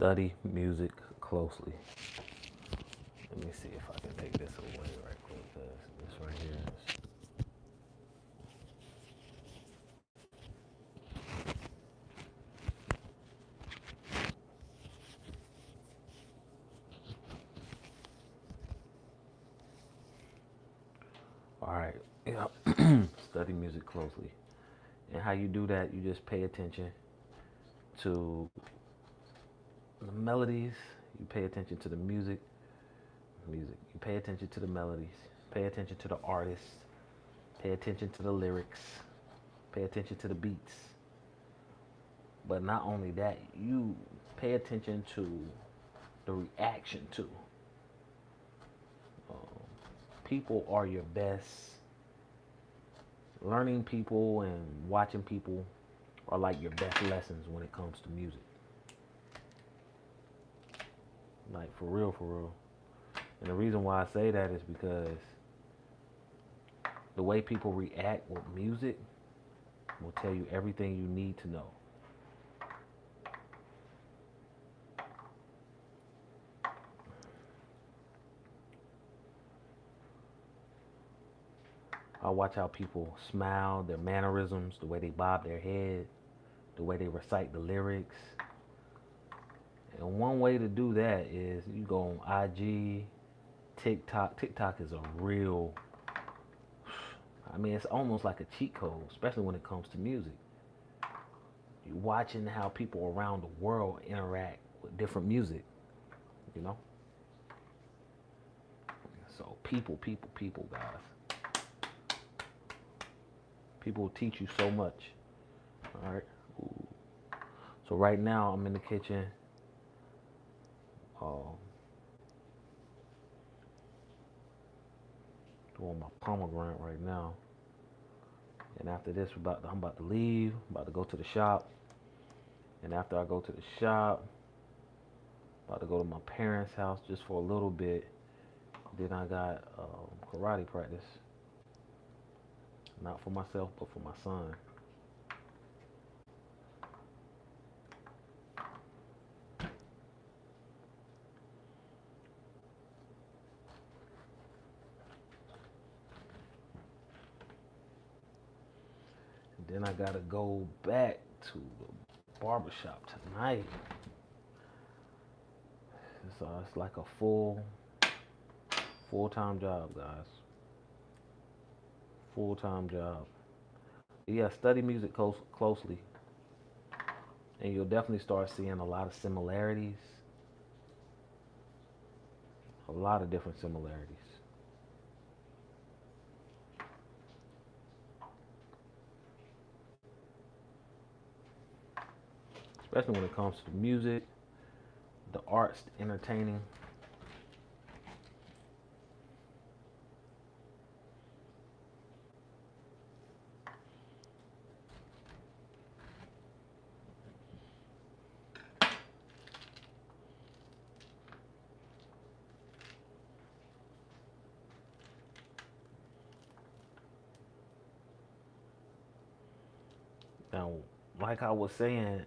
Study music closely. Let me see if I can take this away right quick, because this right here is. All right. Yeah. Study music closely. And how you do that, you just pay attention to the melodies, you pay attention to the music. You pay attention to the melodies, pay attention to the artists, pay attention to the lyrics, pay attention to the beats. But not only that, you pay attention to the reaction to. Um, People are your best. Learning people and watching people are like your best lessons when it comes to music. Like for real, for real. And the reason why I say that is because the way people react with music will tell you everything you need to know. I watch how people smile, their mannerisms, the way they bob their head, the way they recite the lyrics. And one way to do that is you go on IG, TikTok. TikTok is a real, I mean, it's almost like a cheat code, especially when it comes to music. You're watching how people around the world interact with different music, you know? So people, guys. People will teach you so much. All right. Ooh. So right now I'm in the kitchen, uh, doing my pomegranate right now. And after this, I'm about to leave. I'm about to go to the shop. And after I go to the shop, I'm about to go to my parents' house just for a little bit. Then I got karate practice, not for myself, but for my son. And then I gotta go back to the barbershop tonight. It's like a full-time job, guys. Full-time job. Yeah, study music closely, and you'll definitely start seeing a lot of similarities, a lot of different similarities. Especially when it comes to the music, the arts, the entertaining. Now, like I was saying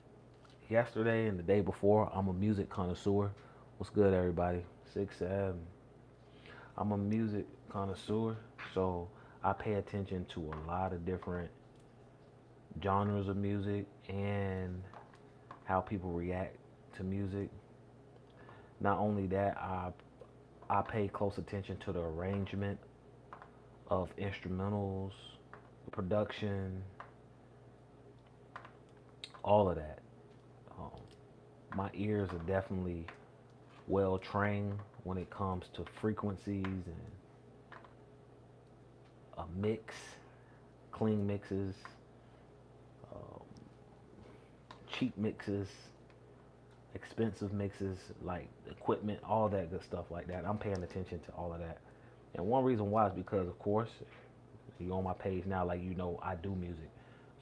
yesterday and the day before, I'm a music connoisseur. What's good, everybody? 6 7. I'm a music connoisseur, so I pay attention to a lot of different genres of music and how people react to music. Not only that, I pay close attention to the arrangement of instrumentals, production, all of that. Um, my ears are definitely well trained when it comes to frequencies and a mix, clean mixes, um, cheap mixes, expensive mixes, like equipment, all that good stuff like that. I'm paying attention to all of that. And one reason why is because, of course, you on my page now, like you know, I do music.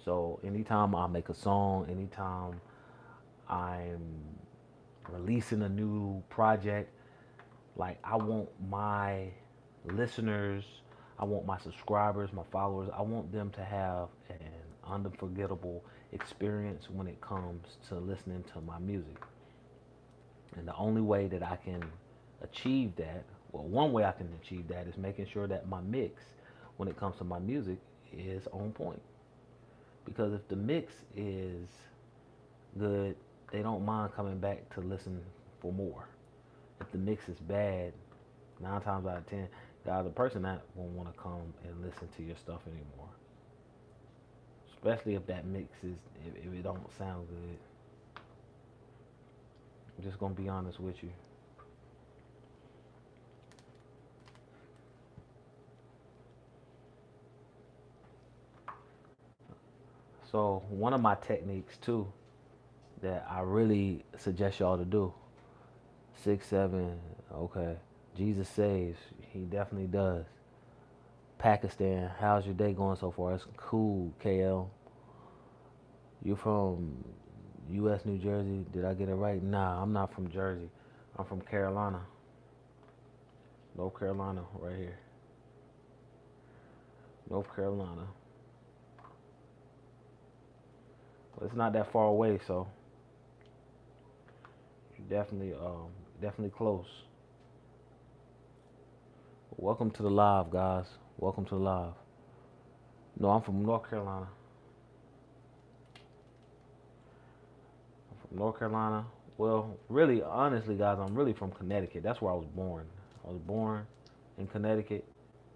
So anytime I make a song, anytime I'm releasing a new project, like I want my listeners, I want my subscribers, my followers, I want them to have an unforgettable experience when it comes to listening to my music. And the only way that I can achieve that, well, one way I can achieve that is making sure that my mix, when it comes to my music, is on point. Because if the mix is good, they don't mind coming back to listen for more. If the mix is bad, 9 times out of 10, the other person that won't want to come and listen to your stuff anymore. Especially if that mix is, if it don't sound good. I'm just gonna be honest with you. So one of my techniques too that I really suggest y'all to do. 6, 7, okay. Jesus saves. He definitely does. Pakistan, how's your day going so far? It's cool, KL. You from U.S. New Jersey? Did I get it right? Nah, I'm not from Jersey. I'm from Carolina, North Carolina, right here. North Carolina. But it's not that far away, so you definitely close. Welcome to the live, guys. Welcome to the live. No, I'm from North Carolina. I'm from North Carolina. Well, really, honestly, guys, I'm really from Connecticut. That's where I was born. I was born in Connecticut,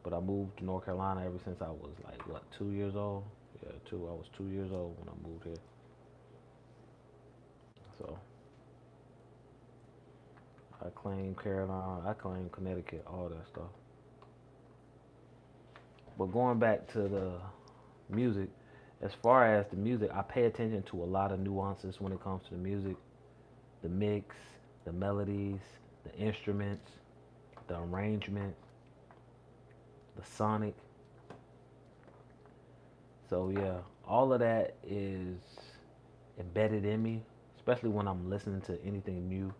but I moved to North Carolina ever since I was like what, 2 years old? Yeah, two. I was 2 years old when I moved here. So I claim Carolina, I claim Connecticut, all that stuff. But going back to the music, as far as the music, I pay attention to a lot of nuances when it comes to the music, the mix, the melodies, the instruments, the arrangement, the sonic. So yeah, all of that is embedded in me, especially when I'm listening to anything new.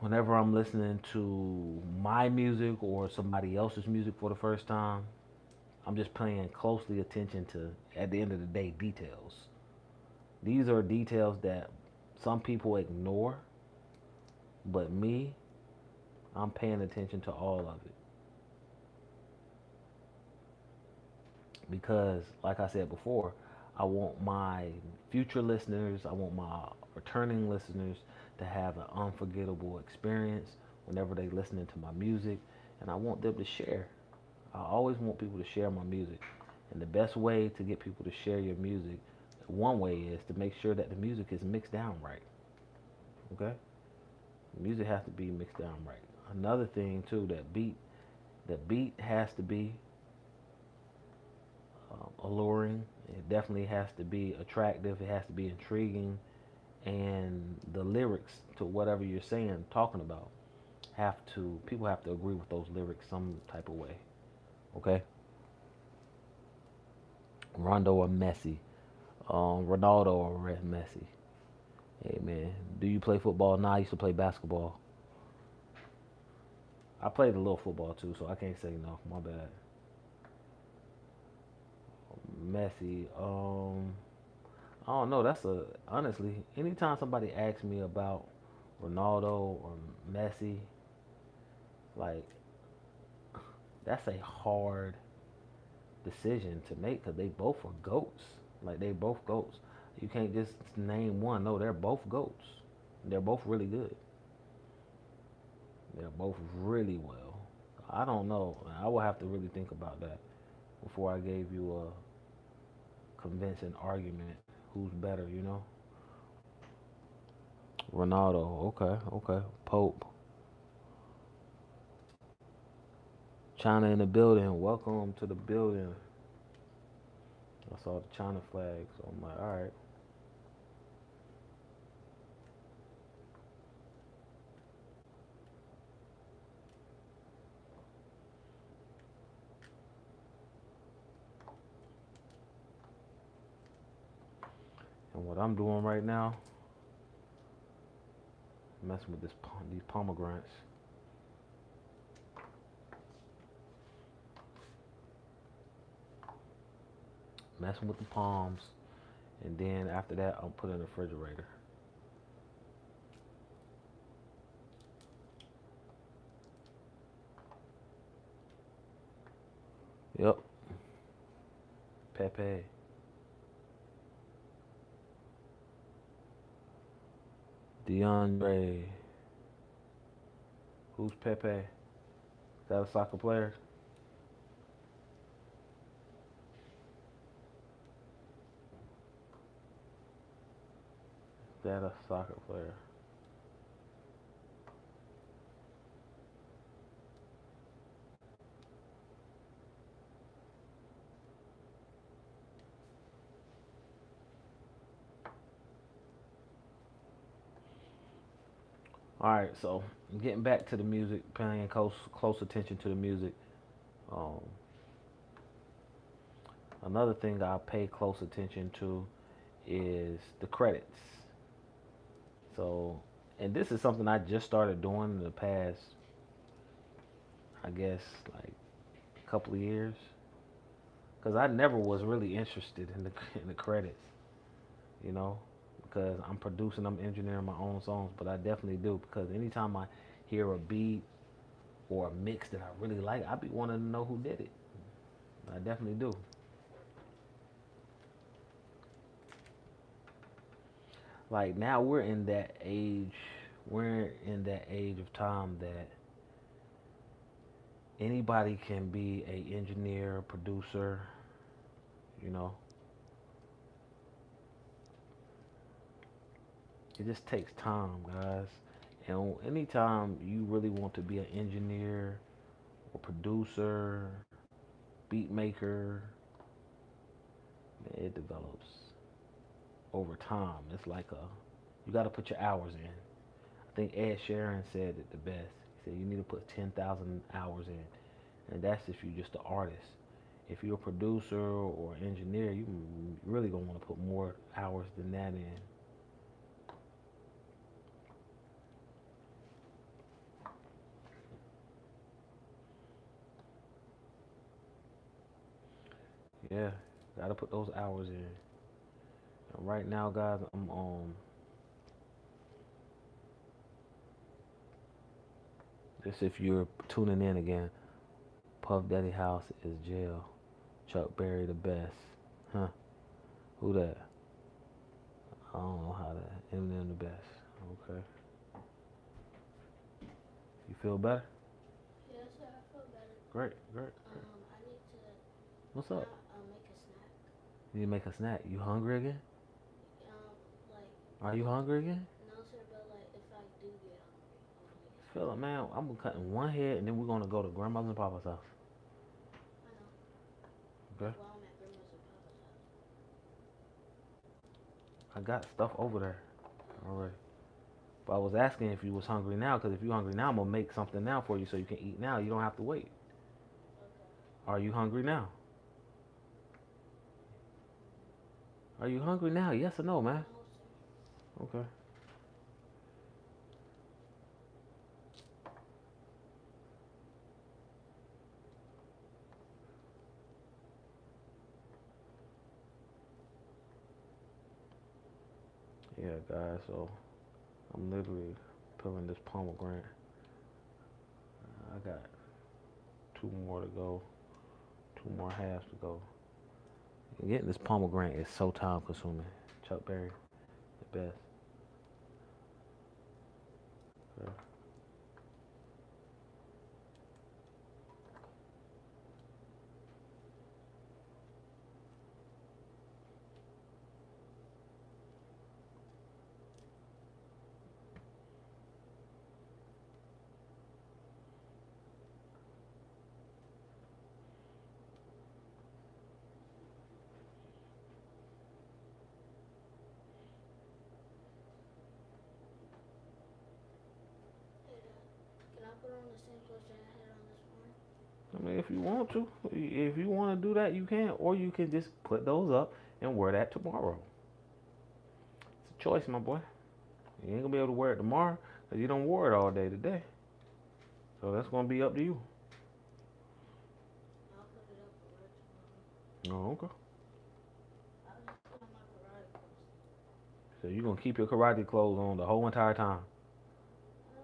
Whenever I'm listening to my music or somebody else's music for the first time, I'm just paying closely attention to, at the end of the day, details. These are details that some people ignore, but me, I'm paying attention to all of it. Because, like I said before, I want my future listeners, I want my returning listeners to have an unforgettable experience whenever they listening to my music, and I want them to share. I always want people to share my music. And the best way to get people to share your music, one way is to make sure that the music is mixed down right. Okay? The music has to be mixed down right. Another thing too, the beat has to be alluring. It definitely has to be attractive. It has to be intriguing, and the lyrics to whatever you're saying, talking about, have to people have to agree with those lyrics some type of way. Okay, Rondo or Messi, Ronaldo or Messi. Hey man, do you play football? Nah, I used to play basketball. I played a little football too, so I can't say no. My bad. Messi. I don't know. That's a honestly. Anytime somebody asks me about Ronaldo or Messi, like that's a hard decision to make because they both are goats. Like they both goats. You can't just name one. No, they're both goats. They're both really good. They're both really well. I don't know. I will have to really think about that before I gave you a convincing argument. Who's better? You know. Ronaldo. Okay. Okay. Pope. China in the building. Welcome to the building. I saw the China flag, so I'm like, all right. And what I'm doing right now, messing with these pomegranates. Messing with the palms, and then after that, I'll put it in the refrigerator. Yep. Pepe. DeAndre. Who's Pepe? Is that a soccer player? Is that a soccer player? All right, so getting back to the music, paying close attention to the music. Um, Another thing I pay close attention to is the credits. So, and this is something I just started doing in the past, I guess, like a couple of years, because I never was really interested in the in the credits, you know, because I'm producing, I'm engineering my own songs, but I definitely do because anytime I hear a beat or a mix that I really like, I be wanting to know who did it. I definitely do. Like now we're in that age of time that anybody can be a engineer, producer, you know. It just takes time, guys. And anytime you really want to be an engineer or producer, beat maker, it develops over time. It's like you got to put your hours in. I think Ed Sheeran said it the best. He said you need to put 10,000 hours in, and that's if you're just an artist. If you're a producer or engineer, you really gonna want to put more hours than that in. Yeah, got to put those hours in. And right now, guys, I'm just if you're tuning in again, Puff Daddy House is jail. Chuck Berry the best. Huh? Who that? I don't know how to. Eminem the best. Okay. You feel better? Yes, sir, I feel better. Great, great. I need to What's now up? make a snack. You need to make a snack. You hungry again? Like Are you hungry again? no, sir, but like if I do get hungry, I want to make a Feel snack. it, man. I'm gonna cut in one head, and then we're gonna go to grandma's and papa's house. I know. Okay. Like while I'm at grandma's or papa's house. I got stuff over there Okay. already. But I was asking if you was hungry now, because if you're hungry now, I'm gonna make something now for you so you can eat now. You don't have to wait. Okay. Are you hungry now? Are you hungry now? Yes or no, man? No, sir. Okay. Yeah, guys. So I'm literally peeling this pomegranate. I got two more to go. Two more halves to go. And getting this pomegranate is so time consuming. Chuck Berry, the best. Yeah. Hey, can I put on the same clothes that I had on this morning? I mean, if you want to, if you want to do that, you can, or you can just put those up and wear that tomorrow. It's a choice, my boy. You ain't gonna be able to wear it tomorrow because you don't wear it all day today. So that's gonna be up to you. I'll put it up for work tomorrow. Oh, okay. I'll just put on my karate clothes. So you're gonna keep your karate clothes on the whole entire time. Uh,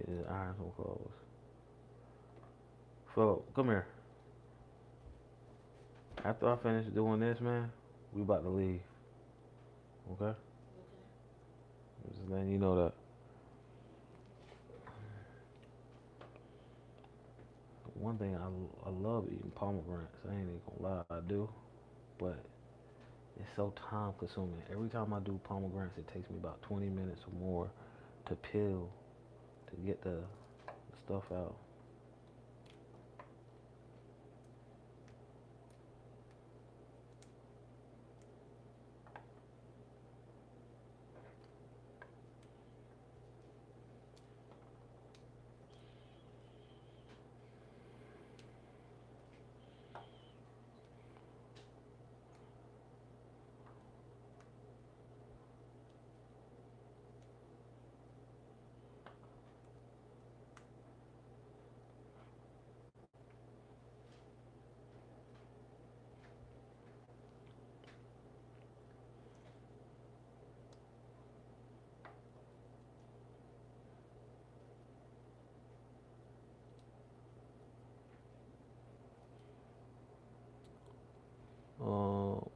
Yeah, iron some clothes. Philip, come here. After I finish doing this, man, we about to leave. Okay? Okay. Just letting you know that. One thing I love eating pomegranates. I ain't even gonna lie, I do. But it's so time consuming. Every time I do pomegranates, it takes me about 20 minutes or more to peel to get the stuff out.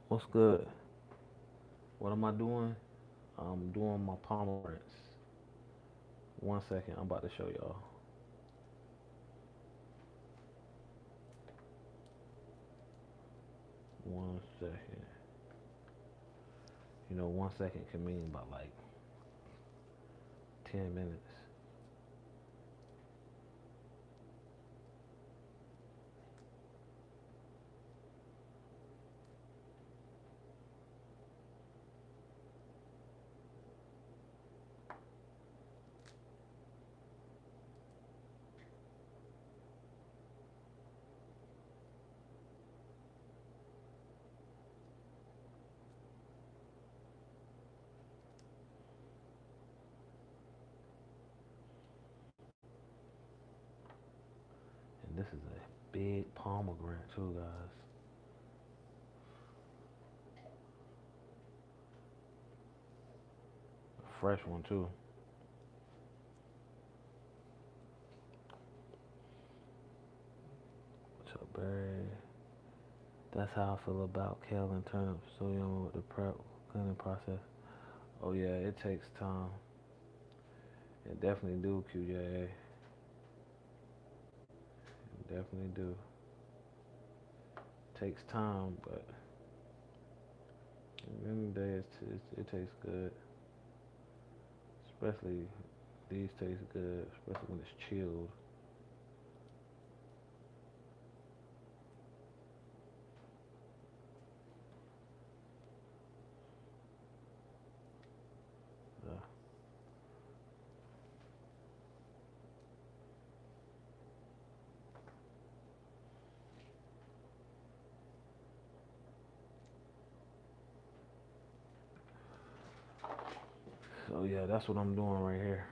What's good? What am I doing? I'm doing my pomegranates. 1 second, I'm about to show y'all. 1 second. 1 second can mean about like 10 minutes. And this is a big pomegranate too, guys. A fresh one too. So berry. That's how I feel about kale and turnips. So with the prep cleaning process. Oh yeah, it takes time. It definitely do, QJ. It definitely do. Takes time, but at the end of the day, it tastes good. Especially these taste good, especially when it's chilled. Uh, so yeah, that's what I'm doing right here.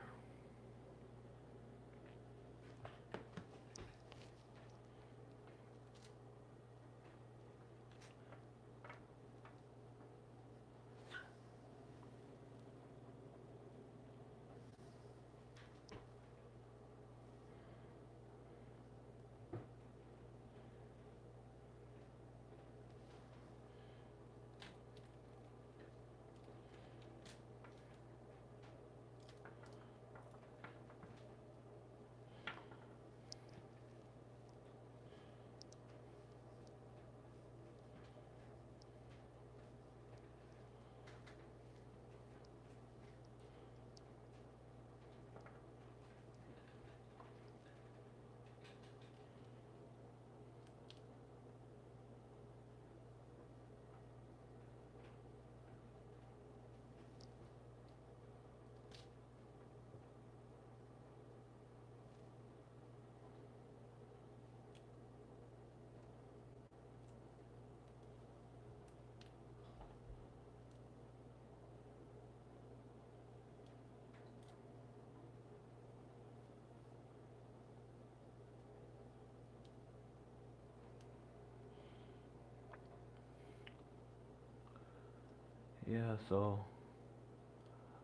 Yeah, so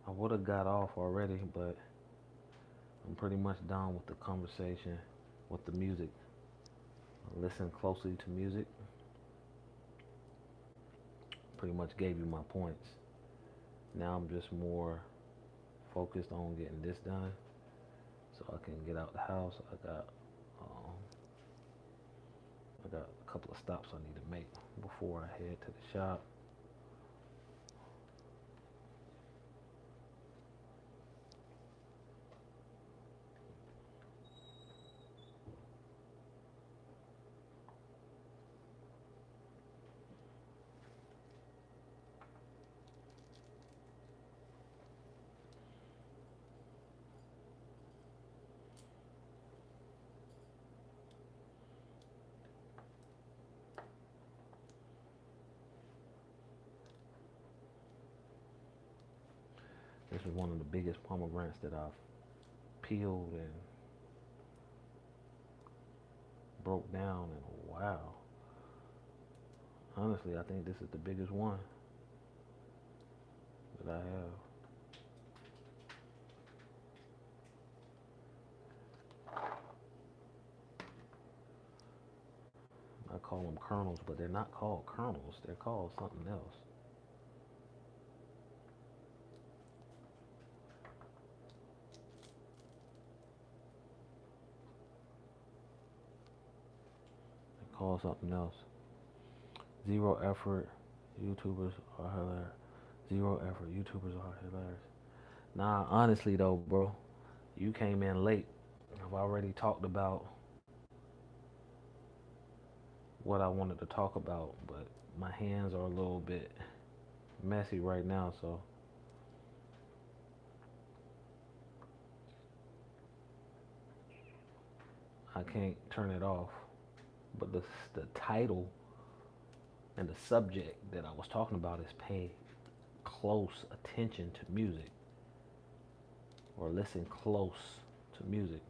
I would have got off already, but I'm pretty much done with the conversation, with the music. Listen closely to music. Pretty much gave you my points. Now I'm just more focused on getting this done so I can get out the house. Um, I got a couple of stops I need to make before I head to the shop. This is one of the biggest pomegranates that I've peeled and broke down in a while. Honestly, I think this is the biggest one that I have. I call them kernels, but they're not called kernels. They're called something else. They're called something else. Zero effort. YouTubers are hilarious. Zero effort. YouTubers are hilarious. Nah, honestly though, bro, you came in late. I've already talked about what I wanted to talk about, but my hands are a little bit messy right now, so I can't turn it off. But the title and the subject that I was talking about is pay close attention to music or listen close to music,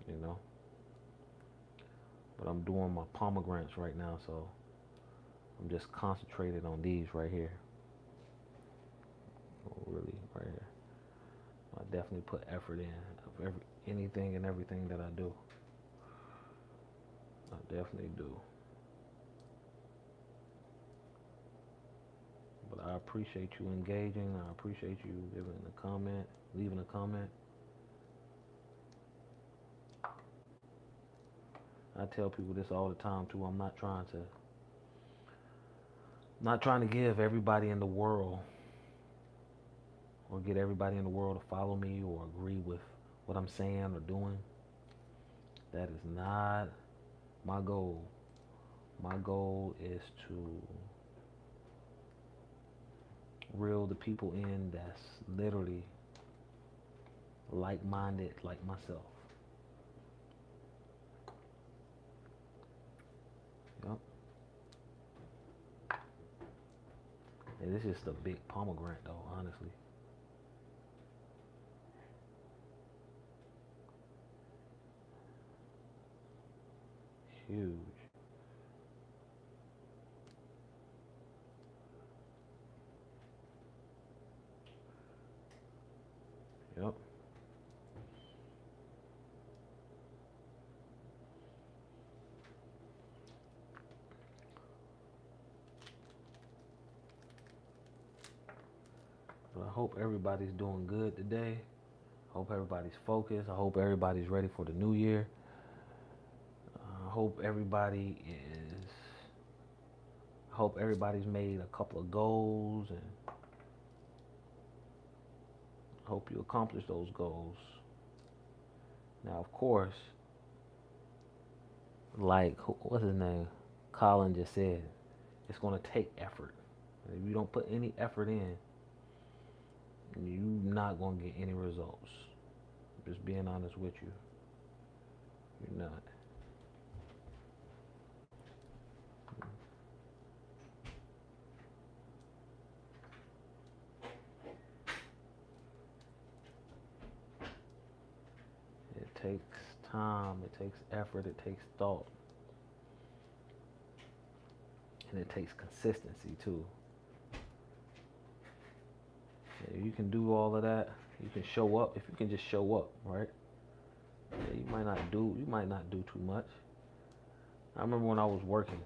you know. But I'm doing my pomegranates right now, so I'm just concentrated on these right here. Really, right here. I definitely put effort in of anything and everything that I do. I definitely do. But I appreciate you engaging. I appreciate you leaving a comment. I tell people this all the time too. Not trying to give everybody in the world or get everybody in the world to follow me or agree with what I'm saying or doing. That is not my goal. My goal is to reel the people in that's literally like-minded like myself. Yep. And this is just a big pomegranate though, honestly. Huge. Yep. But I hope everybody's doing good today. I hope everybody's focused. I hope everybody's ready for the new year. I hope everybody is. I hope everybody's made a couple of goals and I hope you accomplish those goals. Now, of course, like what's his name? Colin just said, it's going to take effort. If you don't put any effort in, you're not going to get any results. Just being honest with you, you're not. It takes time, it takes effort, it takes thought, and it takes consistency too. If you can do all of that, You can show up. If you can just show up, right? Yeah, you might not do too much. I remember when I was working,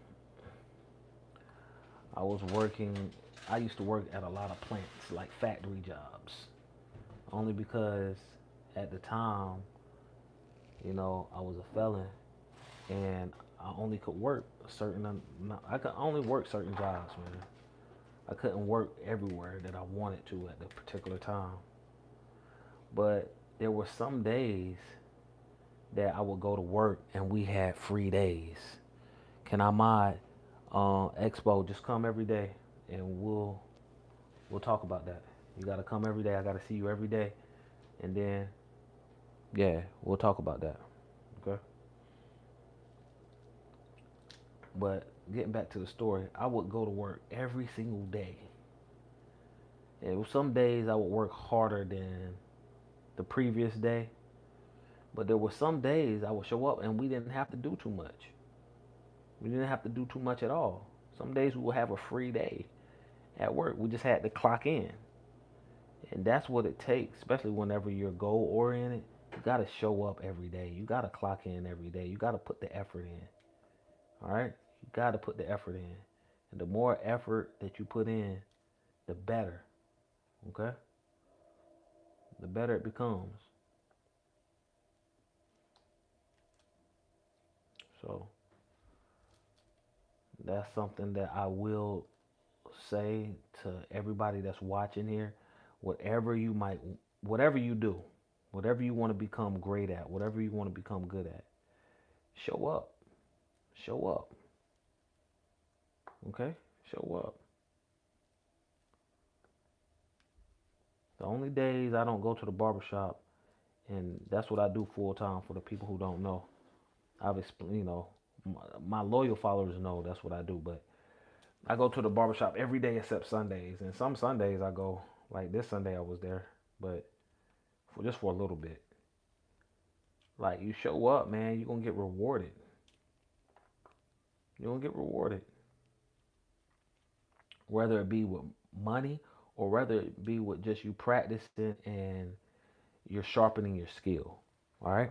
I used to work at a lot of plants, like factory jobs. Only because at the time, I was a felon and I only could work I could only work certain jobs, man. I couldn't work everywhere that I wanted to at the particular time. But there were some days that I would go to work and we had free days. Can I mod Expo? Just come every day and we'll talk about that. You gotta come every day. I gotta see you every day, and then yeah, we'll talk about that. Okay. But getting back to the story, I would go to work every single day. And some days I would work harder than the previous day, but there were some days I would show up and we didn't have to do too much. We didn't have to do too much at all. Some days we would have a free day at work. We just had to clock in. And that's what it takes, especially whenever you're goal oriented. You got to show up every day. You got to clock in every day. You got to put the effort in. All right? You got to put the effort in. And the more effort that you put in, the better. Okay? The better it becomes. So, that's something that I will say to everybody that's watching here. Whatever you might, whatever you do, whatever you want to become great at, whatever you want to become good at, show up. Show up. Okay? Show up. The only days I don't go to the barbershop, and that's what I do full time for the people who don't know. I've explained, my loyal followers know that's what I do, but I go to the barbershop every day except Sundays. And some Sundays I go, like this Sunday I was there, but just for a little bit. Like you show up, man, you're going to get rewarded. You're going to get rewarded. Whether it be with money or whether it be with just you practicing and you're sharpening your skill. All right.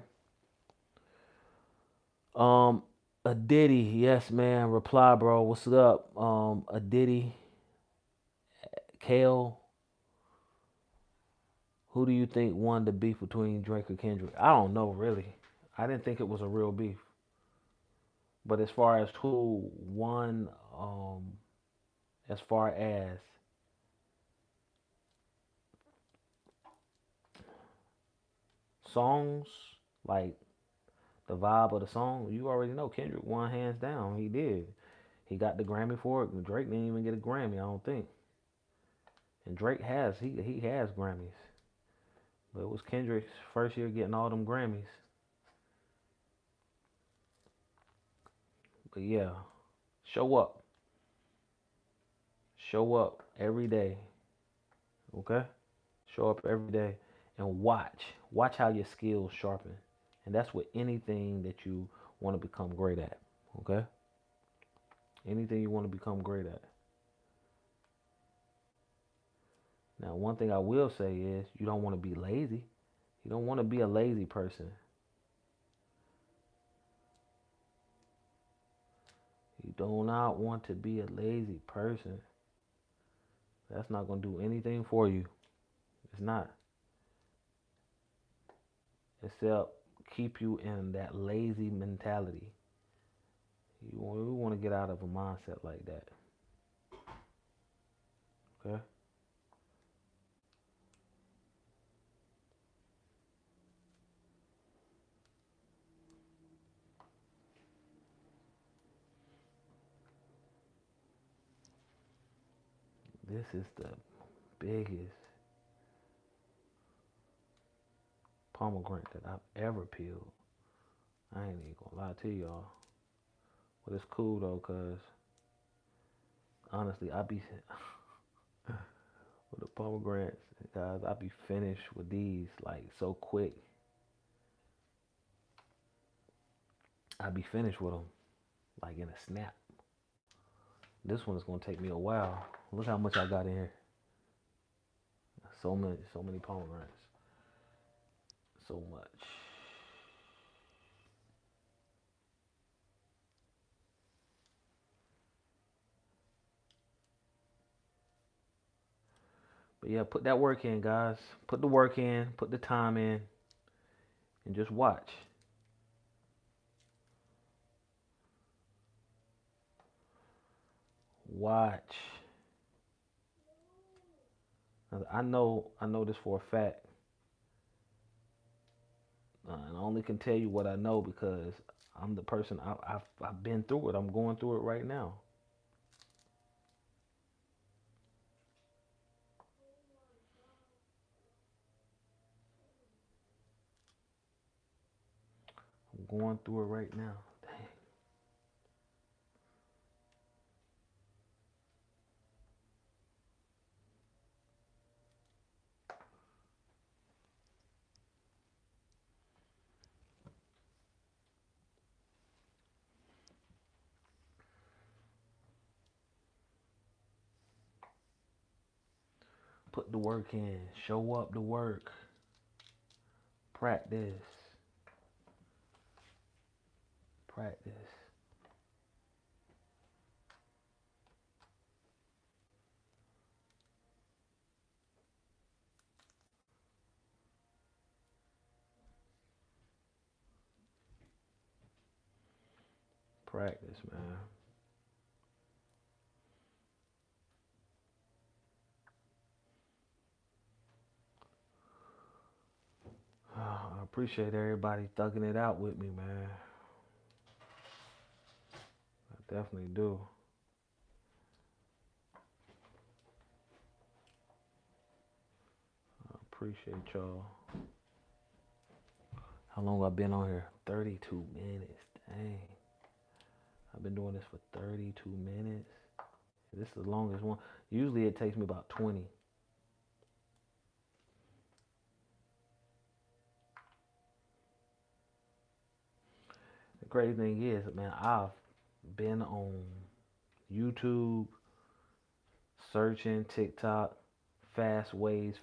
A Diddy, yes, man. Reply, bro. What's up? A Diddy, Kale. Who do you think won the beef between Drake or Kendrick? I don't know, really. I didn't think it was a real beef. But as far as who won, as far as songs, like the vibe of the song, you already know Kendrick won hands down. He did. He got the Grammy for it. Drake didn't even get a Grammy, I don't think. And Drake he has Grammys. But it was Kendrick's first year getting all them Grammys. But yeah, show up. Show up every day. Okay? Show up every day and watch. Watch how your skills sharpen. And that's with anything that you want to become great at. Okay? Anything you want to become great at. Now, one thing I will say is you don't want to be lazy. You don't want to be a lazy person. You do not want to be a lazy person. That's not going to do anything for you. It's not. Except keep you in that lazy mentality. We want to get out of a mindset like that. Okay? This is the biggest pomegranate that I've ever peeled. I ain't even gonna lie to y'all. But it's cool though, cause honestly, I be with the pomegranates, guys. I be finished with these like so quick. I be finished with them like in a snap. This one is gonna take me a while. Look how much I got in here. So many pomegranates. so much. But yeah, put that work in, guys. Put the work in, put the time in, and just watch. Watch. I know this for a fact. And I only can tell you what I know because I'm the person. I've been through it. I'm going through it right now. I'm going through it right now. Dang. Put the work in. Show up the work. Practice. Practice. Practice, man. I appreciate everybody thugging it out with me, man. I definitely do. I appreciate y'all. How long I been on here? 32 minutes. Dang. I've been doing this for 32 minutes. This is the longest one. Usually it takes me about 20. The crazy thing is, man, I've been on YouTube, searching TikTok, fast ways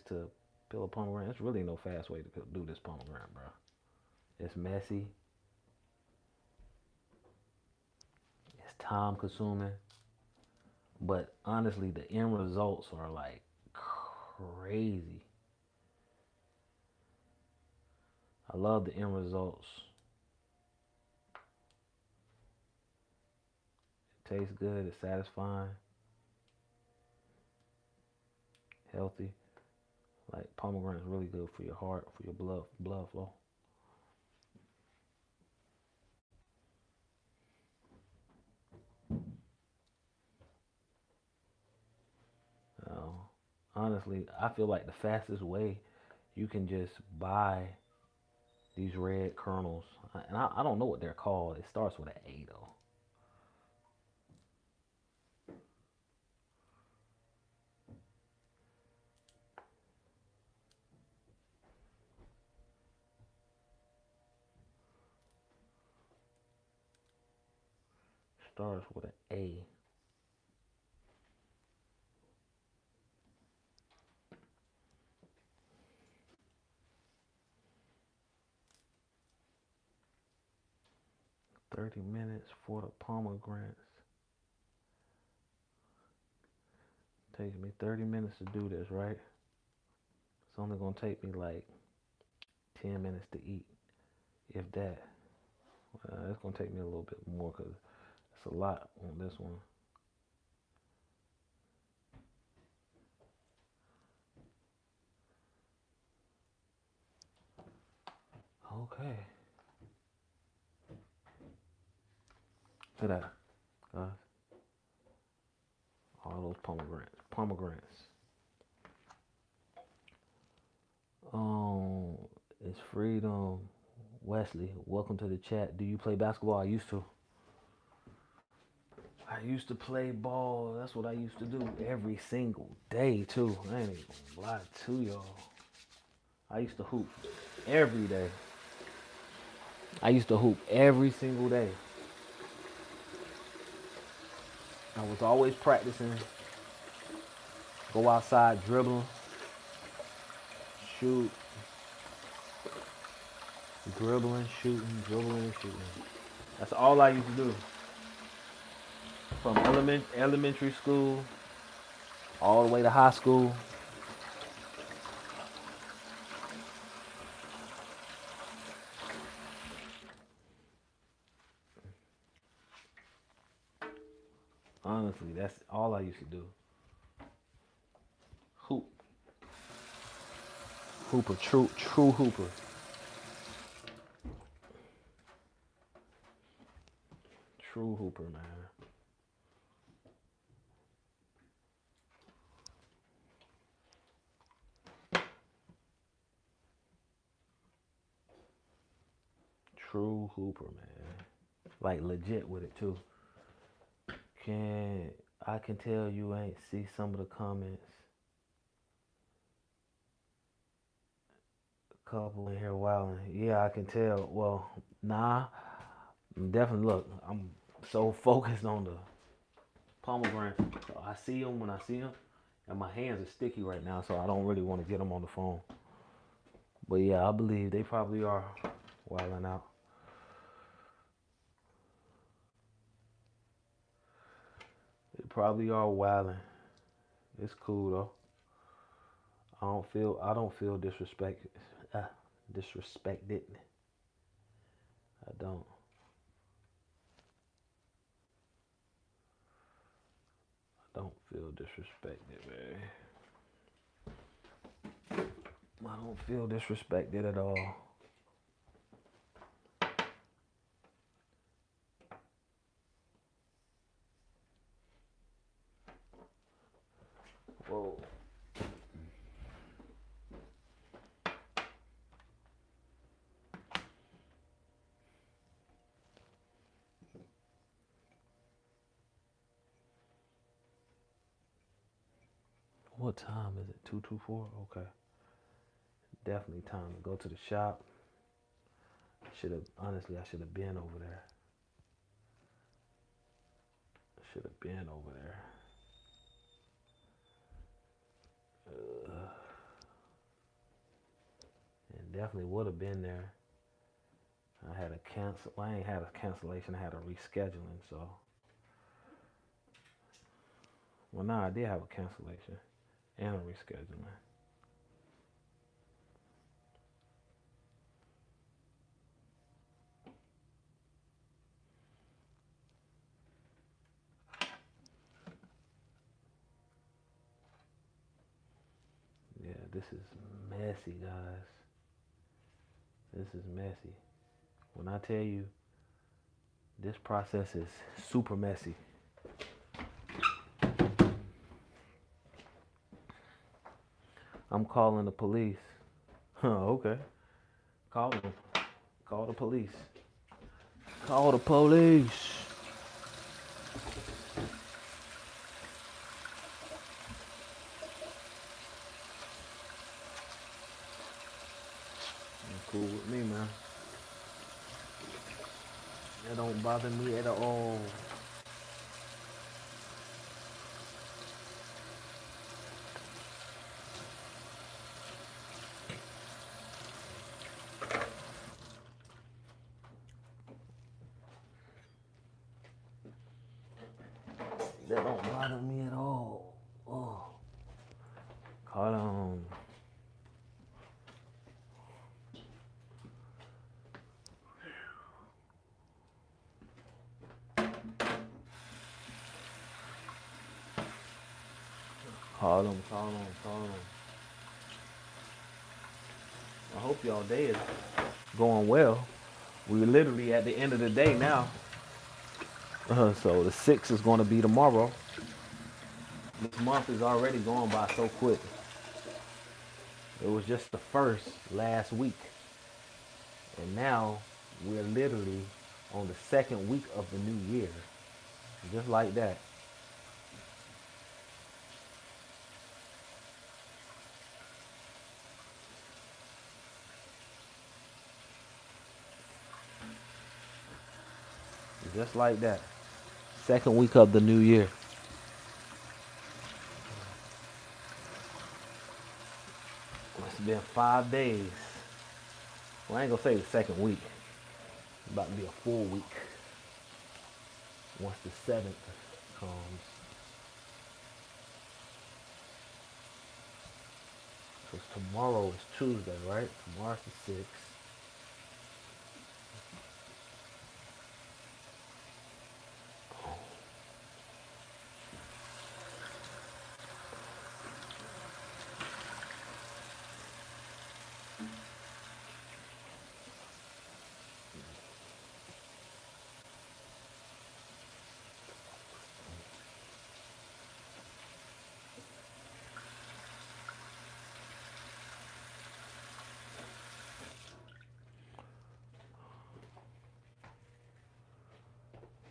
to peel a pomegranate. There's really no fast way to do this pomegranate, bro. It's messy. It's time consuming. But honestly, the end results are like crazy. I love the end results. It tastes good. It's satisfying. Healthy. Like pomegranate is really good for your heart, for your blood flow. Uh, Honestly, I feel like the fastest way you can just buy these red kernels, and I don't know what they're called. It starts with an A though. Starts with an A. 30 minutes for the pomegranates. Takes me 30 minutes to do this, right? It's only gonna take me like 10 minutes to eat, if that. It's gonna take me a little bit more because it's a lot on this one. Okay. Look at that, guys. All those pomegranates. Pomegranates. Um, it's Freedom Wesley. Welcome to the chat. Do you play basketball? I used to. I used to play ball. That's what I used to do every single day too. I ain't even gonna lie to y'all. I used to hoop every day. I used to hoop every single day. I was always practicing. Go outside dribbling, shoot. Dribbling, shooting, dribbling, shooting. That's all I used to do. From elementary school all the way to high school. Honestly, that's all I used to do. Hoop. Hooper, true hooper. True hooper, man. True hooper, man. Like legit with it too. Can I can tell you ain't see some of the comments. Couple in here wilding. Yeah, I can tell. Well, nah. Definitely look. I'm so focused on the pomegranate. So I see them when I see them, and my hands are sticky right now, so I don't really want to get them on the phone. But yeah, I believe they probably are wilding out. They probably are wilding. It's cool though. I don't feel disrespected. I don't. I don't feel disrespected, man. I don't feel disrespected at all. Whoa. What time is it? 2:24? Okay. Definitely time to go to the shop. I should have been over there. Should have been over there. And definitely would have been there. I had a cancel. Well, I ain't had a cancellation. I had a rescheduling. So, well, no, I did have a cancellation and a rescheduling. Yeah, this is messy, guys. This is messy. When I tell you, this process is super messy. I'm calling the police. Okay. Call them. Call the police. Call the police. Cool with me, man. That don't bother me at all. That don't bother me at all. Oh. Call on. Call them, call them, call them. I hope y'all day is going well. We're literally at the end of the day now. So the 6th is going to be tomorrow. This month is already going by so quick. It was just the first last week. And now we're literally on the second week of the new year. Just like that. Just like that. Second week of the new year. It's been 5 days. Well, I ain't gonna say the second week. It's about to be a full week once the 7th comes. Because tomorrow is Tuesday, right? Tomorrow's the 6th.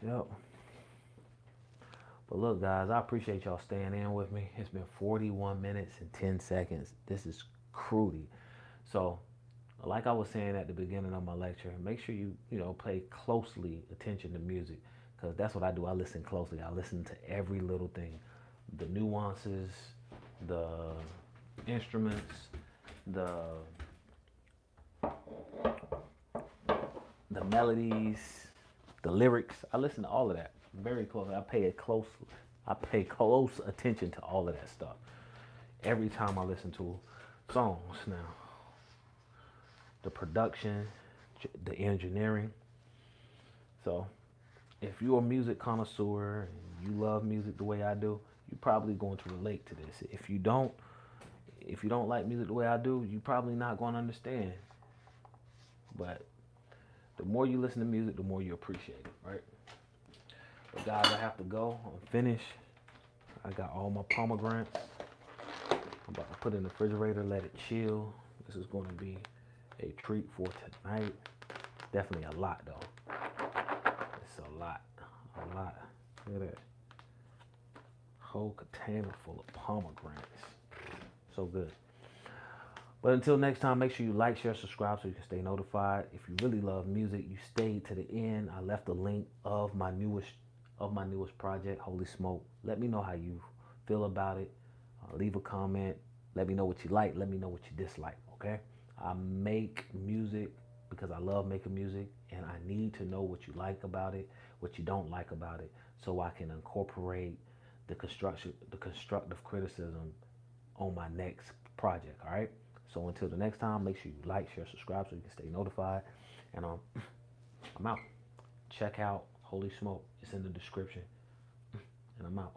Yep. But look, guys, I appreciate y'all staying in with me. It's been 41 minutes and 10 seconds. This is crudy. So, like I was saying at the beginning of my lecture, make sure you pay closely attention to music, because that's what I do. I listen closely. I listen to every little thing, the nuances, the instruments, the the melodies, the lyrics. I listen to all of that very closely. I pay close attention to all of that stuff every time I listen to songs. Now, the production, the engineering. So, if you're a music connoisseur and you love music the way I do, you're probably going to relate to this. If you don't like music the way I do, you're probably not going to understand. But the more you listen to music, the more you appreciate it, right? But guys, I have to go. I'm finished. I got all my pomegranates. I'm about to put it in the refrigerator, let it chill. This is going to be a treat for tonight. Definitely a lot though. It's a lot. A lot. Look at that. Whole container full of pomegranates. So good. But until next time, make sure you like, share, subscribe so you can stay notified. If you really love music, you stayed to the end. I left a link of my newest project, Holy Smoke. Let me know how you feel about it. Leave a comment. Let me know what you like. Let me know what you dislike. Okay? I make music because I love making music, and I need to know what you like about it, what you don't like about it, so I can incorporate the constructive criticism on my next project. All right? So until the next time, make sure you like, share, subscribe so you can stay notified. And I'm out. Check out Holy Smoke. It's in the description. And I'm out.